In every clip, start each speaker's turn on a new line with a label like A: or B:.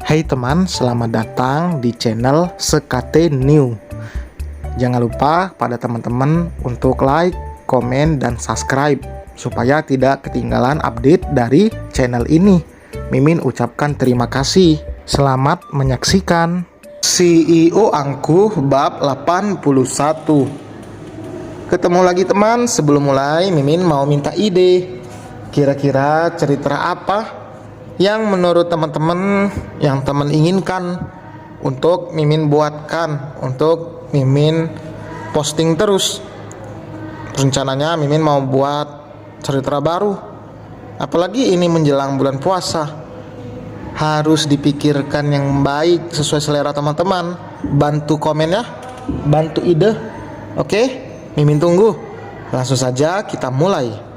A: Hai teman, selamat datang di channel Sekate New. Jangan lupa pada teman-teman untuk like, komen, dan subscribe supaya tidak ketinggalan update dari channel ini. Mimin ucapkan terima kasih. Selamat menyaksikan. CEO Angkuh bab 81. Ketemu lagi teman, sebelum mulai Mimin mau minta ide. Kira-kira cerita apa yang menurut teman-teman yang teman inginkan untuk Mimin buatkan, untuk Mimin posting terus. Rencananya Mimin mau buat cerita baru, apalagi ini menjelang bulan puasa. Harus dipikirkan yang baik sesuai selera teman-teman. Bantu komen ya, bantu ide. Oke, Mimin tunggu. Langsung saja kita mulai.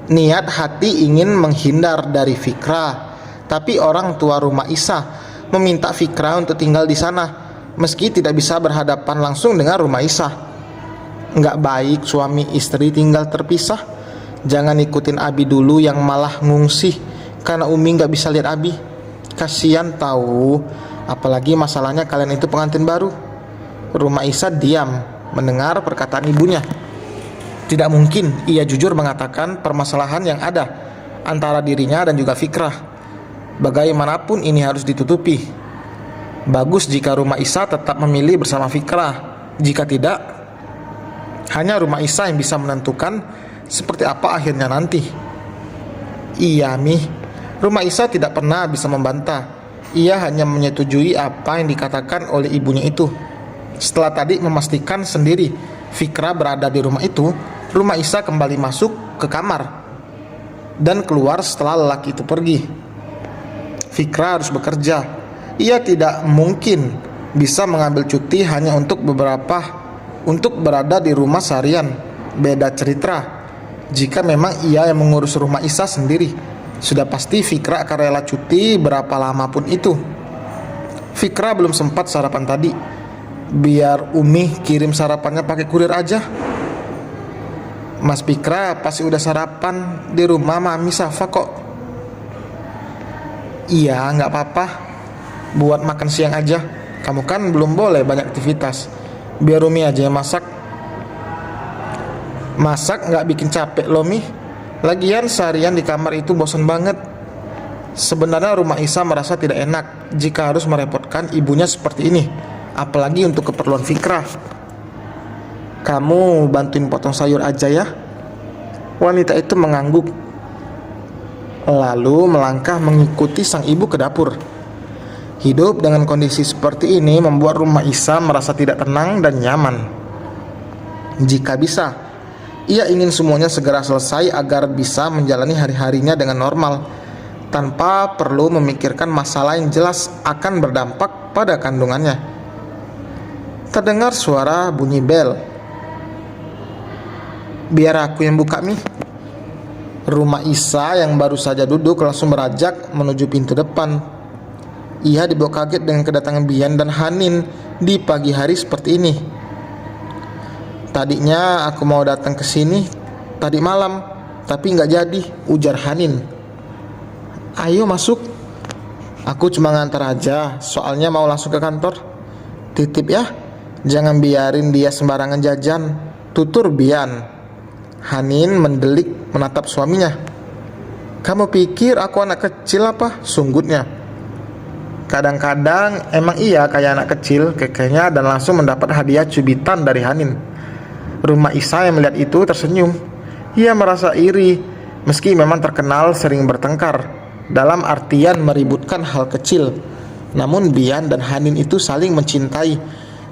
A: Niat hati ingin menghindar dari Fikra, tapi orang tua rumah Isa meminta Fikra untuk tinggal di sana, meski tidak bisa berhadapan langsung dengan rumah Isa. Nggak baik suami istri tinggal terpisah. Jangan ikutin Abi dulu yang malah ngungsi karena Umi nggak bisa lihat Abi. Kasian tahu, apalagi masalahnya kalian itu pengantin baru. Rumah Isa diam mendengar perkataan ibunya. Tidak mungkin ia jujur mengatakan permasalahan yang ada antara dirinya dan juga Fikrah. Bagaimanapun ini harus ditutupi. Bagus jika rumah Isa tetap memilih bersama Fikrah. Jika tidak, hanya rumah Isa yang bisa menentukan seperti apa akhirnya nanti. Iya Mi, rumah Isa tidak pernah bisa membantah. Ia hanya menyetujui apa yang dikatakan oleh ibunya itu. Setelah tadi memastikan sendiri Fikrah berada di rumah itu, rumah Isa kembali masuk ke kamar dan keluar setelah lelaki itu pergi. Fikrah harus bekerja. Ia tidak mungkin bisa mengambil cuti hanya untuk berada di rumah seharian. Beda cerita jika memang ia yang mengurus rumah Isa sendiri. Sudah pasti Fikrah akan rela cuti berapa lama pun itu. Fikrah belum sempat sarapan tadi. Biar Umi kirim sarapannya pakai kurir aja. Mas Fikra pasti udah sarapan di rumah Mami Safa kok. Iya, nggak apa-apa. Buat makan siang aja. Kamu kan belum boleh banyak aktivitas. Biar Umi aja yang masak. Masak nggak bikin capek loh Mi. Lagian seharian di kamar itu bosan banget. Sebenarnya rumah Isa merasa tidak enak jika harus merepotkan ibunya seperti ini, apalagi untuk keperluan Fikrah. Kamu bantuin potong sayur aja ya. Wanita itu mengangguk, lalu melangkah mengikuti sang ibu ke dapur. Hidup dengan kondisi seperti ini membuat rumah Isa merasa tidak tenang dan nyaman. Jika bisa, ia ingin semuanya segera selesai agar bisa menjalani hari-harinya dengan normal, tanpa perlu memikirkan masalah yang jelas akan berdampak pada kandungannya. Terdengar suara bunyi bel. Biar aku yang buka Mi. Rumah Isa yang baru saja duduk langsung beranjak menuju pintu depan. Ia dibawa kaget dengan kedatangan Bian dan Hanin di pagi hari seperti ini. Tadinya aku mau datang ke sini tadi malam, tapi nggak jadi, ujar Hanin. Ayo masuk. Aku cuma ngantar aja, soalnya mau langsung ke kantor. Titip ya, jangan biarin dia sembarangan jajan, tutur Bian. Hanin mendelik menatap suaminya. Kamu pikir aku anak kecil apa? Sunggutnya. Kadang-kadang emang iya kayak anak kecil, kekehnya dan langsung mendapat hadiah cubitan dari Hanin. Rumah Isa yang melihat itu tersenyum. Ia merasa iri, meski memang terkenal sering bertengkar, dalam artian meributkan hal kecil. Namun Bian dan Hanin itu saling mencintai,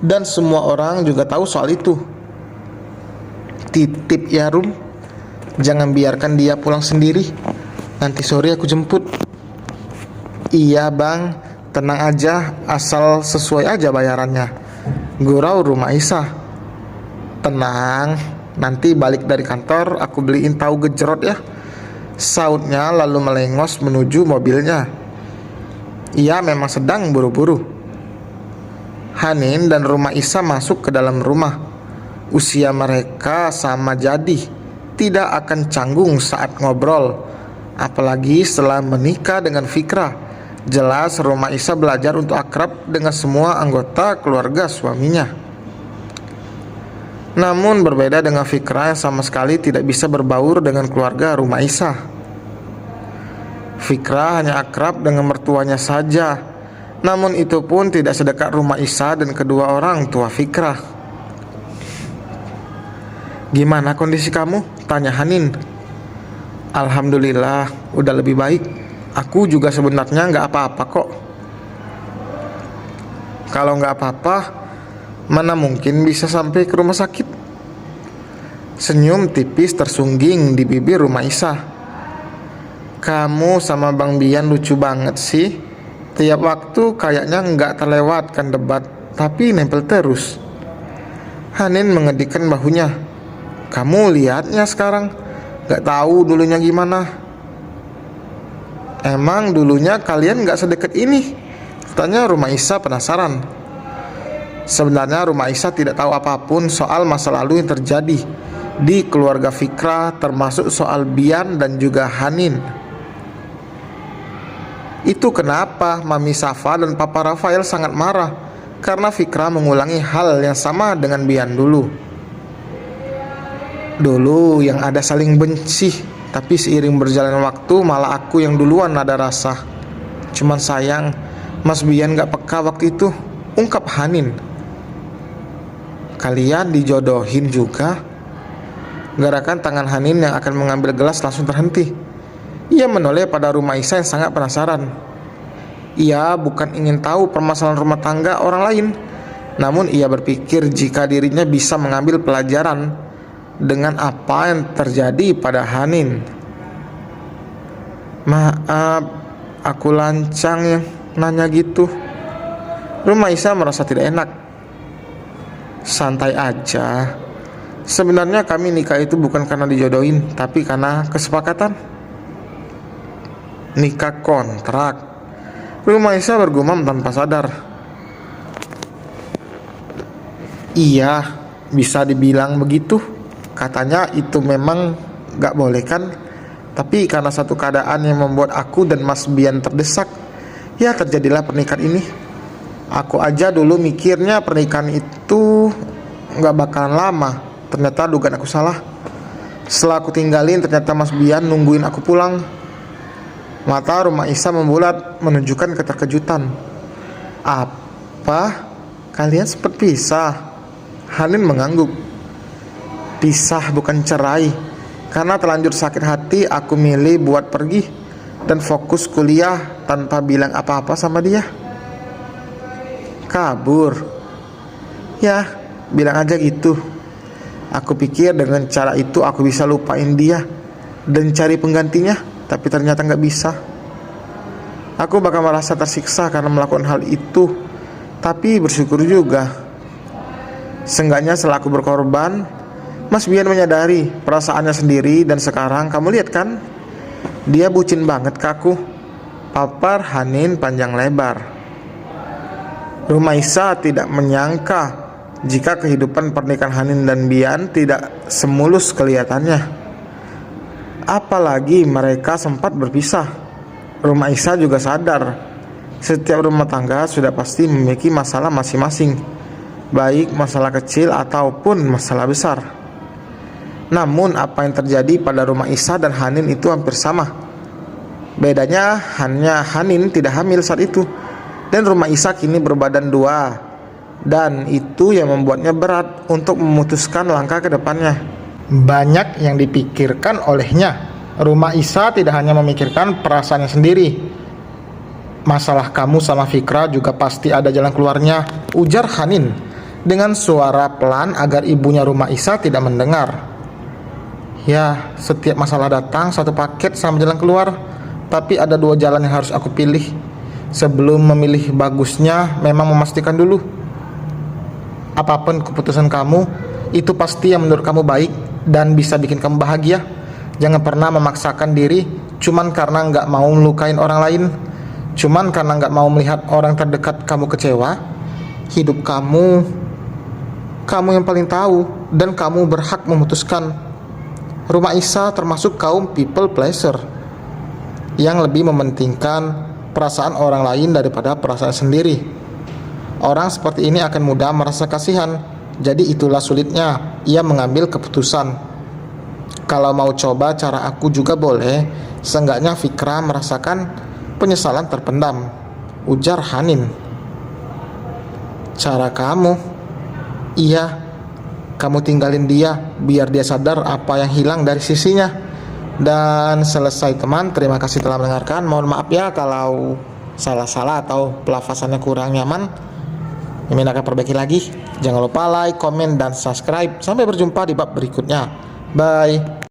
A: dan semua orang juga tahu soal itu. Titip ya Rum, jangan biarkan dia pulang sendiri. Nanti sore aku jemput. Iya bang, tenang aja, asal sesuai aja bayarannya, gurau rumah Isa. Tenang, nanti balik dari kantor aku beliin tahu gejrot ya, sautnya lalu melengos menuju mobilnya. Ia memang sedang buru-buru. Hanin dan rumah Isa masuk ke dalam rumah. Usia mereka sama jadi, tidak akan canggung saat ngobrol. Apalagi setelah menikah dengan Fikrah, Jelas Roma Isa belajar untuk akrab dengan semua anggota keluarga suaminya. Namun berbeda dengan Fikra yang sama sekali tidak bisa berbaur dengan keluarga Roma Isa. Fikra hanya akrab dengan mertuanya saja, namun itu pun tidak sedekat Roma Isa dan kedua orang tua Fikra. "Gimana kondisi kamu?" tanya Hanin. "Alhamdulillah, udah lebih baik. Aku juga sebenarnya nggak apa-apa kok." "Kalau nggak apa-apa, mana mungkin bisa sampai ke rumah sakit?" Senyum tipis tersungging di bibir Roma Isa. "Kamu sama Bang Bian lucu banget sih. Tiap waktu kayaknya nggak terlewatkan debat, tapi nempel terus." Hanin mengedikkan bahunya. "Kamu lihatnya sekarang, nggak tahu dulunya gimana." "Emang dulunya kalian gak sedekat ini?" tanya Roma Isa penasaran. Sebenarnya Roma Isa tidak tahu apapun soal masa lalu yang terjadi di keluarga Fikra, termasuk soal Bian dan juga Hanin. Itu kenapa Mami Safa dan Papa Rafael sangat marah karena Fikra mengulangi hal yang sama dengan Bian dulu. Dulu yang ada saling benci, tapi seiring berjalannya waktu malah aku yang duluan ada rasa. Cuman sayang Mas Bian gak peka waktu itu, ungkap Hanin. "Kalian dijodohin juga?" Gerakan tangan Hanin yang akan mengambil gelas langsung terhenti. Ia menoleh pada Roma Isa yang sangat penasaran. Ia bukan ingin tahu permasalahan rumah tangga orang lain, namun ia berpikir jika dirinya bisa mengambil pelajaran dengan apa yang terjadi pada Hanin. "Maaf, aku lancang yang nanya gitu." Roma Isa merasa tidak enak. "Santai aja. Sebenarnya kami nikah itu bukan karena dijodohin, tapi karena kesepakatan. Nikah kontrak." Roma Isa bergumam tanpa sadar. "Iya, bisa dibilang begitu. Katanya itu memang gak boleh kan? Tapi karena satu keadaan yang membuat aku dan Mas Bian terdesak, ya terjadilah pernikahan ini. Aku aja dulu mikirnya pernikahan itu gak bakalan lama. Ternyata dugaan aku salah. Setelah aku tinggalin, ternyata Mas Bian nungguin aku pulang." Mata Roma Isa membulat menunjukkan keterkejutan. "Apa? Kalian sempat pisah?" Hanin mengangguk. "Pisah bukan cerai. Karena terlanjur sakit hati, aku milih buat pergi dan fokus kuliah tanpa bilang apa-apa sama dia." "Kabur?" "Ya, bilang aja gitu. Aku pikir dengan cara itu aku bisa lupain dia dan cari penggantinya, tapi ternyata gak bisa. Aku bakal merasa tersiksa karena melakukan hal itu, tapi bersyukur juga. Seenggaknya setelah aku berkorban, Mas Bian menyadari perasaannya sendiri, dan sekarang kamu lihat kan, dia bucin banget ke aku." Papar Hanin panjang lebar. Roma Isa tidak menyangka jika kehidupan pernikahan Hanin dan Bian tidak semulus kelihatannya. Apalagi mereka sempat berpisah. Roma Isa juga sadar setiap rumah tangga sudah pasti memiliki masalah masing-masing, baik masalah kecil ataupun masalah besar. Namun apa yang terjadi pada Roma Isa dan Hanin itu hampir sama. Bedanya hanya Hanin tidak hamil saat itu, dan Roma Isa kini berbadan 2, dan itu yang membuatnya berat untuk memutuskan langkah ke depannya. Banyak yang dipikirkan olehnya. Roma Isa tidak hanya memikirkan perasaannya sendiri. "Masalah kamu sama Fikra juga pasti ada jalan keluarnya," ujar Hanin dengan suara pelan agar ibunya Roma Isa tidak mendengar. "Ya, setiap masalah datang satu paket sama jalan keluar, tapi ada 2 jalan yang harus aku pilih. Sebelum memilih bagusnya, memang memastikan dulu. Apapun keputusan kamu, itu pasti yang menurut kamu baik dan bisa bikin kamu bahagia. Jangan pernah memaksakan diri cuman karena gak mau melukain orang lain, cuman karena gak mau melihat orang terdekat kamu kecewa. Hidup kamu yang paling tahu, dan kamu berhak memutuskan." Roma Isa termasuk kaum people pleaser yang lebih mementingkan perasaan orang lain daripada perasaan sendiri. Orang seperti ini akan mudah merasa kasihan. Jadi itulah sulitnya ia mengambil keputusan. Kalau mau coba cara aku juga boleh. Seenggaknya Fikra merasakan penyesalan terpendam, ujar Hanin. Cara kamu? Iya, kamu tinggalin dia biar dia sadar apa yang hilang dari sisinya. Dan selesai teman, terima kasih telah mendengarkan. Mohon maaf ya kalau salah-salah atau pelafasannya kurang nyaman. Mimin akan perbaiki lagi. Jangan lupa like, komen, dan subscribe. Sampai berjumpa di bab berikutnya. Bye.